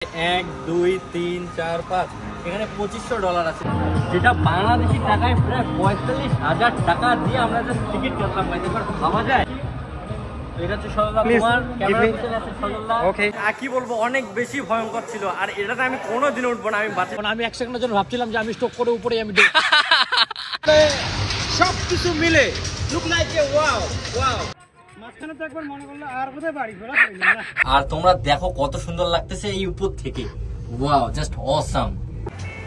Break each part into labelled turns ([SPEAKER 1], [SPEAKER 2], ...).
[SPEAKER 1] 1 2 3 4 5 এখানে $2500 আছে, যেটা বাংলাদেশি টাকায় প্রায় 45,000 টাকা দিয়ে আমরা যে টিকিট কাটলাম। একবার ভাবা যায়। এটা হচ্ছে সজলদা কুমার, ক্যামেরা পিছনে আছে সজলদা। ওকে, আর কি বলবো, অনেক বেশি ভয়ঙ্কর ছিল। আর এটাতে আমি কোনোদিন উঠবো না। আমি 1 সেকেন্ডের জন্য ভাবছিলাম যে আমি স্টক করে উপরে আমি সবকিছু মিলে look like a wow wow. আর তোমরা দেখো কত সুন্দর লাগতেছে এই উপর থেকে। Wow, just awesome.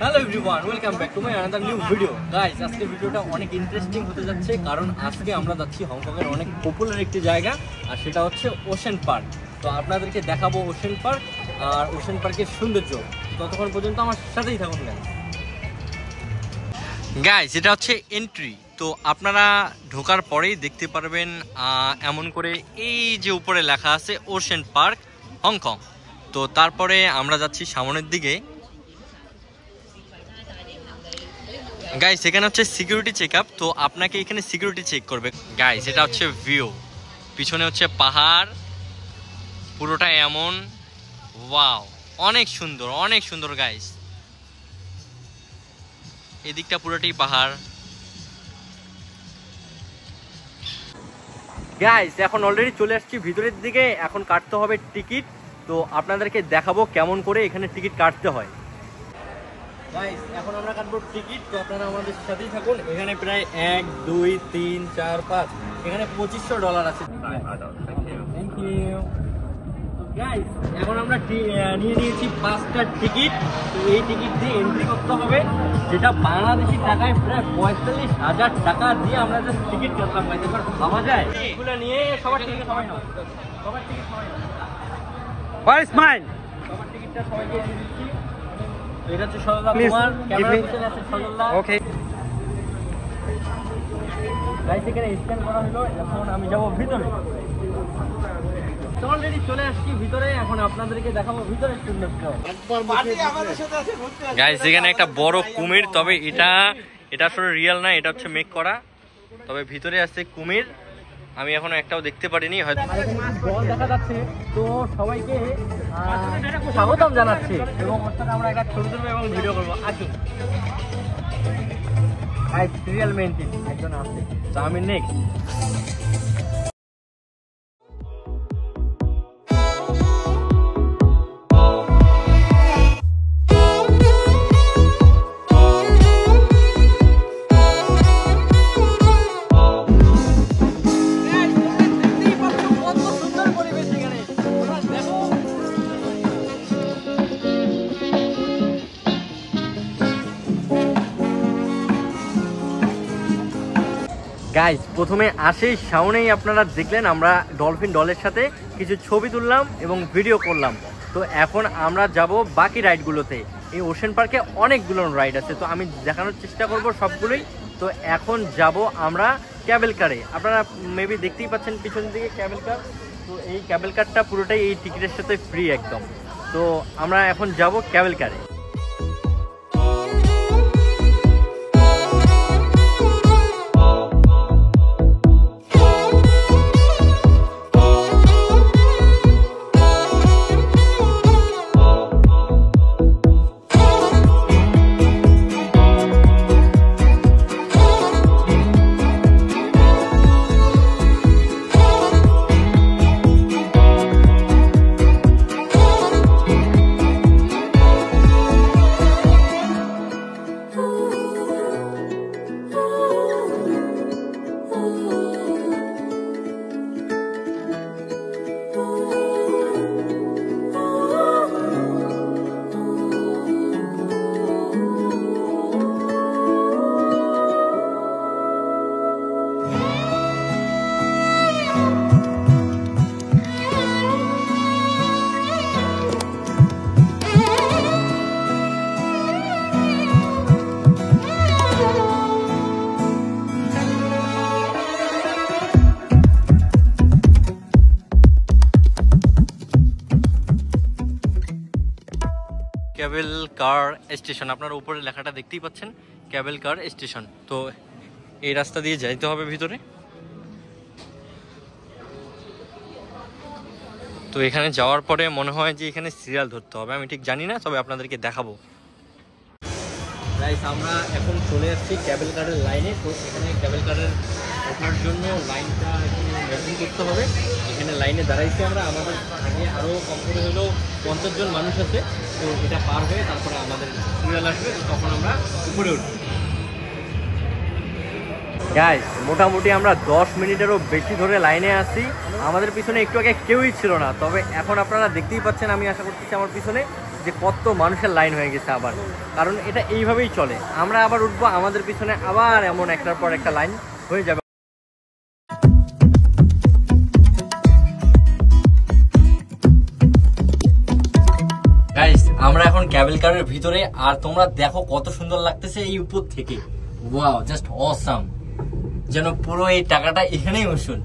[SPEAKER 1] Hello everyone, welcome back to my another new video. Guys, আজকে ভিডিওটা অনেক ইন্টারেস্টিং হতে যাচ্ছে, কারণ আজকে আমরা যাচ্ছি হংকংয়ের অনেক পপুলার একটি জায়গা, আর সেটা হচ্ছে ওশেন পার্ক। তো আপনাদেরকে দেখাবো ওশেন পার্ক আর ওশেন পার্কের সৌন্দর্য। ততক্ষণ পর্যন্ত আমার সাথেই থাকুন গাইস। এটা হচ্ছে এন্ট্রি। তো আপনারা ঢোকার পরেই দেখতে পারবেন এমন করে এই যে উপরে লেখা আছে ওশেন পার্ক হংকং। তো তারপরে আমরা যাচ্ছি সামনের দিকে। গাইস, এখানে হচ্ছে সিকিউরিটি চেক আপ। তো আপনাকে এখানে সিকিউরিটি চেক করবে। গাইস, এটা হচ্ছে ভিউ, পিছনে হচ্ছে পাহাড়, পুরোটা এমন। ওয়াও, অনেক সুন্দর, অনেক সুন্দর গাইস। এদিকটা পুরোটাই পাহাড়। গাইস, এখন অলরেডি চলে আসছি ভিতরের দিকে। এখন কাটতে হবে টিকিট। তো আপনাদেরকে দেখাবো কেমন করে এখানে টিকিট কাটতে হয়। গাইস, এখন আমরা কাটবো টিকিট। তো আপনারা আমাদের সাথেই থাকুন। এখানে প্রায় 1 2 3 4 5 এখানে $2500 আছে। Thank you. গাইস, এখন আমরা নিয়ে নিয়েছি 5টা টিকিট। তো এই টিকিট দিয়ে এন্ট্রি করতে হবে, যেটা বাংলাদেশি টাকায় প্রায় 45,000 টাকা দিয়ে আমরা যে টিকিট কাটলাম। একবার ভাবা যায়। এগুলো নিয়ে সবার টিকিট সবাই নাও, সবার টিকিট সবাই নাও। Where is mine? সবার টিকিটটা সবাইকে দিয়ে দিচ্ছি। এটা হচ্ছে সজলদা কুমার, ক্যামেরা পিছনে আছে সজলদা। ওকে গাইস, এখানে স্ক্যান করা হলো। এখন আমি যাব ভিতরে। অলরেডি চলে আসছি ভিতরে। এখন আপনাদেরকে দেখাবো ভিতরে সৌন্দর্য। গাইস, এখানে একটা বড় কুমির, তবে এটা আসলে রিয়েল না, এটা হচ্ছে মেক করা। তবে ভিতরে আছে কুমির, আমি এখনো একটাও দেখতে পারিনি। হয়তো জল দেখা যাচ্ছে। তো সবাইকে স্বাগতম জানাচ্ছি, এবং আমরা একটা ছবি তুলবো এবং ভিডিও করবো। আগে সিরিয়াল মেনটেন একজন আছে, তো আমি নেক্সট। গাইস, প্রথমে আসেই সামনেই আপনারা দেখলেন আমরা ডলফিন ডলের সাথে কিছু ছবি তুললাম এবং ভিডিও করলাম। তো এখন আমরা যাব বাকি রাইডগুলোতে। এই ওশেন পার্কে অনেকগুলো রাইড আছে, তো আমি দেখানোর চেষ্টা করব সবগুলোই। তো এখন যাব আমরা ক্যাবেল কারে। আপনারা মেবি দেখতেই পাচ্ছেন পিছন দিকে ক্যাবেল কার। তো এই ক্যাবেল কারটা পুরোটাই এই টিকিটের সাথে ফ্রি একদম। তো আমরা এখন যাব ক্যাবেল কারে। ক্যাবেল কার স্টেশন, আপনার উপরে লেখাটা দেখতেই পাচ্ছেন, ক্যাবেল কার স্টেশন। তো এই রাস্তা দিয়ে যাইতে হবে ভিতরে। তো এখানে যাওয়ার পরে মনে হয় যে এখানে সিরিয়াল ধরতে হবে, আমি ঠিক জানি না, তবে আপনাদেরকে দেখাবো। গাইস আমরা এখন চলে যাচ্ছি ক্যাবেল কারের লাইনে। তো এখানে ক্যাবেল কারের ওঠার জন্য লাইনটা এখন মেনটেন করতে হবে। এখানে লাইনে দাঁড়াইছি আমরা, আমাদের আগে আরও কম করে হলেও 50 জন মানুষ আছে। তো এটা পার হয়ে তারপরে আমাদের সিরিয়াল আসবে, তো তখন আমরা উপরে উঠব। গাইস মোটামুটি আমরা 10 মিনিটেরও বেশি ধরে লাইনে আছি। আমাদের পিছনে একটু আগে কেউই ছিল না, তবে এখন আপনারা দেখতেই পাচ্ছেন, আমি আশা করতেছি আমার পিছনে, যে কত মানুষের লাইন হয়ে গেছে আবার। কারণ এটা এইভাবেই চলে, আমরা আবার উঠবো, আমাদের পিছনে আবার এমন একটার পর একটা লাইন হয়ে যাবে। গাইস আমরা এখন ক্যাবেল কারের ভিতরে, আর তোমরা দেখো কত সুন্দর লাগতেছে এই উপর থেকে। ওয়াও, জাস্ট অসাম, যেন পুরো এই টাকাটা এখানেই উসুল।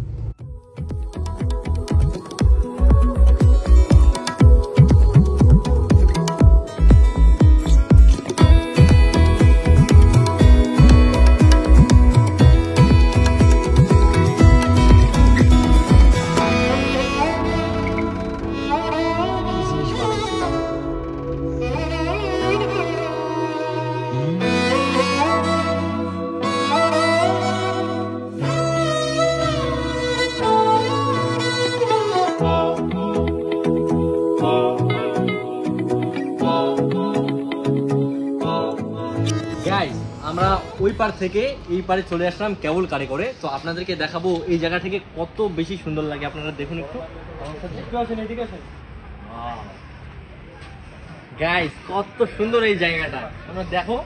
[SPEAKER 1] আমরা ওই পার থেকে এই পারে চলে আসলাম কেবল কারে করে। তো আপনাদেরকে দেখাবো এই জায়গা থেকে কত বেশি সুন্দর লাগে, আপনারা দেখুন একটু। গাইস কত সুন্দর এই জায়গাটা, তোমরা দেখো।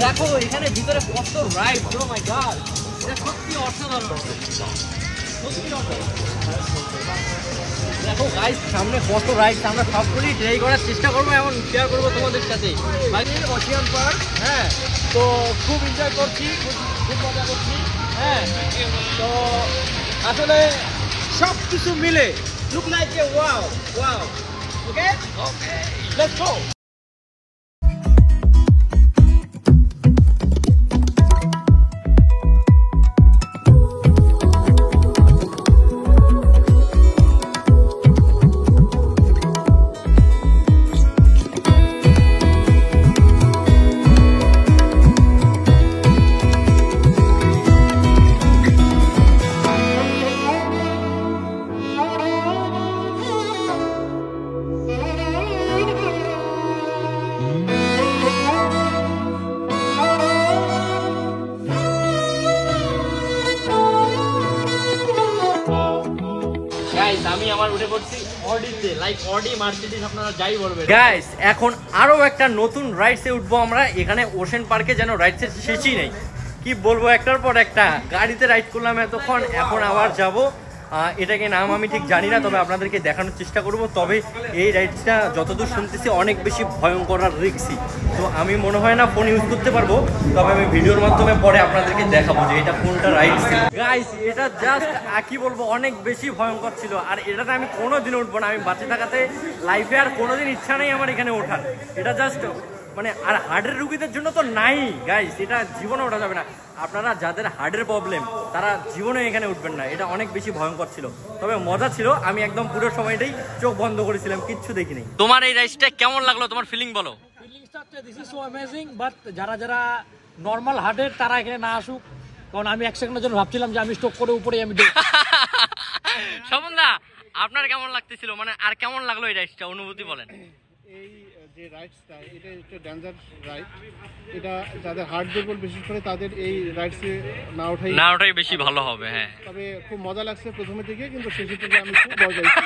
[SPEAKER 1] দেখো এখানে ভিতরে কত রাইড, ও মাই গড, এটা সত্যি অসাধারণ, সত্যি অসাধারণ। দেখো গাইস সামনে কত রাইড, আমরা সবগুলি ট্রাই করার চেষ্টা করবো, এমন শেয়ার করবো তোমাদের সাথে। ওশিয়ান পার্ক, হ্যাঁ, তো খুব এনজয় করছি, খুব মজা করছি। হ্যাঁ, তো আসলে সব কিছু মিলে look like a wow wow. Okay okay, let's go. আমি আমার উঠে পড়ছি অডিতে, লাইক অডি মার্সিডিজ আপনারা যাই বলবেন। গাইস এখন আরো একটা নতুন রাইডসে উঠবো আমরা। এখানে ওশেন পার্কে যেন রাইডসের শেষই নেই, কি বলবো, একটার পর একটা। গাড়িতে রাইড করলাম এতক্ষণ, এখন আবার যাব। এটাকে নাম আমি ঠিক জানি না, তবে আপনাদেরকে দেখানোর চেষ্টা করব। তবে এই রাইডসটা যতদূর শুনতেছি অনেক বেশি ভয়ঙ্কর আর রিস্কি। তো আমি মনে হয় না ফোন ইউজ করতে পারবো, তবে আমি ভিডিওর মাধ্যমে পরে আপনাদেরকে দেখাবো যে এটা কোনটা রাইড ছিল। গাইস এটা জাস্ট কি বলবো, অনেক বেশি ভয়ঙ্কর ছিল। আর এটাতে আমি কোনোদিন উঠবো না, আমি বাঁচে থাকাতে লাইফে আর কোনোদিন ইচ্ছা নেই আমার এখানে ওঠার। এটা জাস্ট মানে, আর হার্টের রুগীদের জন্য তো নাই গাইস, এটা জীবনে ওঠা যাবে না। আপনারা যাদের হার্টের প্রবলেম তারা জীবনে এখানে উঠবেন না, এটা অনেক বেশি ভয়ঙ্কর ছিল। তবে মজা ছিল, আমি একদম পুরো সময়টাই চোখ বন্ধ করেছিলাম, কিচ্ছু দেখিনি। তোমার এই রাইডসটা কেমন লাগলো, তোমার ফিলিং বলো?
[SPEAKER 2] ফিলিংসটা হচ্ছে this is so amazing, but যারা যারা নর্মাল হার্টের তারা এখানে না আসুক, কারণ আমি এক সেকেন্ডের জন্য ভাবছিলাম যে আমি স্ট্রোক করে উপরে আমি
[SPEAKER 1] শোভনদা আপনার কেমন লাগতেছিল, মানে আর কেমন লাগলো এই রাইডসটা, অনুভূতি বলেন।
[SPEAKER 3] এই যে রাইডসটা, এটা একটা ডেঞ্জার রাইড, এটা যাদের হার্ট দুর্বল বিশেষ করে তাদের এই রাইডসে না ওঠাই
[SPEAKER 1] বেশি ভালো হবে। হ্যাঁ,
[SPEAKER 3] তবে খুব মজা লাগছে প্রথমে থেকে, কিন্তু শেষে থেকে আমি খুব ভয় পাইছি।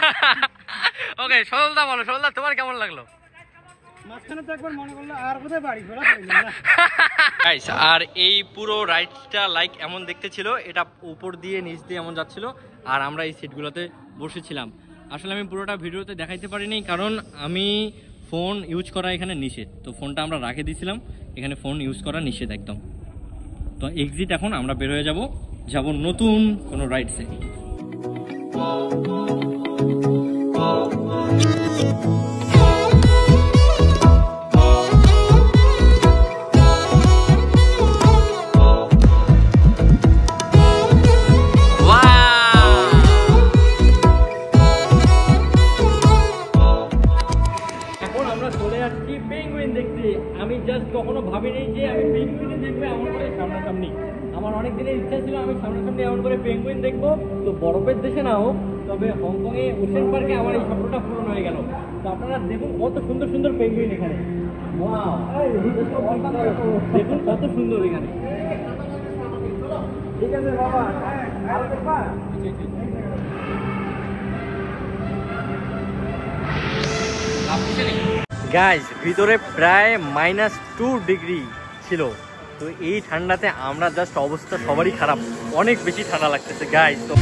[SPEAKER 1] ওকে সরলদা বলো, সরলদা তোমার কেমন লাগলো?
[SPEAKER 2] মাঝখানে তো একবার মনে করলো আর কোথায় বাড়ি ঘোরা
[SPEAKER 1] গাইস, আর এই পুরো রাইডটা লাইক এমন দেখতে ছিল, এটা উপর দিয়ে নিচ দিয়ে এমন যাচ্ছিল, আর আমরা এই সিটগুলোতে বসেছিলাম। আসলে আমি পুরোটা ভিডিওতে দেখাইতে পারিনি, কারণ আমি ফোন ইউজ করা এখানে নিষেধ, তো ফোনটা আমরা রাখে দিয়েছিলাম, এখানে ফোন ইউজ করা নিষেধ একদম। তো এক্সিট এখন আমরা বের হয়ে যাব নতুন কোনো রাইডসে। আমি জাস্ট কখনো ভাবিনি যে আমি পেঙ্গুইন দেখবো এমন করে সামনাসামনি। আমার অনেক দিনের ইচ্ছা ছিল আমি সামনাসামনি এমন করে পেঙ্গুইন দেখবো। তো বরফের দেশে না হোক, তবে হংকংয়ে ওশেন পার্কে আমার এই স্বপ্নটা পূরণ হয়ে গেল। তো আপনারা দেখুন কত সুন্দর সুন্দর পেঙ্গুইন এখানে। দেখুন কত সুন্দর এখানে। ঠিক আছে বাবা, গাইজ ভিতরে প্রায় -2 ডিগ্রি ছিল। তো এই ঠান্ডাতে আমরা জাস্ট অবস্থা সবারই খারাপ, অনেক বেশি ঠান্ডা লাগতেছে গাইজ। তো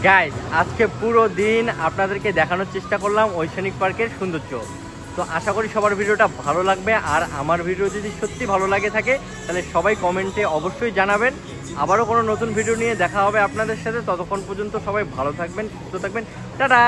[SPEAKER 1] গাইজ আজকে পুরো দিন আপনাদেরকে দেখানোর চেষ্টা করলাম ওশেনিক পার্কের সৌন্দর্য। তো আশা করি সবার ভিডিওটা ভালো লাগবে। আর আমার ভিডিও যদি সত্যি ভালো লাগে থাকে তাহলে সবাই কমেন্টে অবশ্যই জানাবেন। আবারও কোনো নতুন ভিডিও নিয়ে দেখা হবে আপনাদের সাথে। ততক্ষণ পর্যন্ত সবাই ভালো থাকবেন, সুস্থ থাকবেন, টাটা।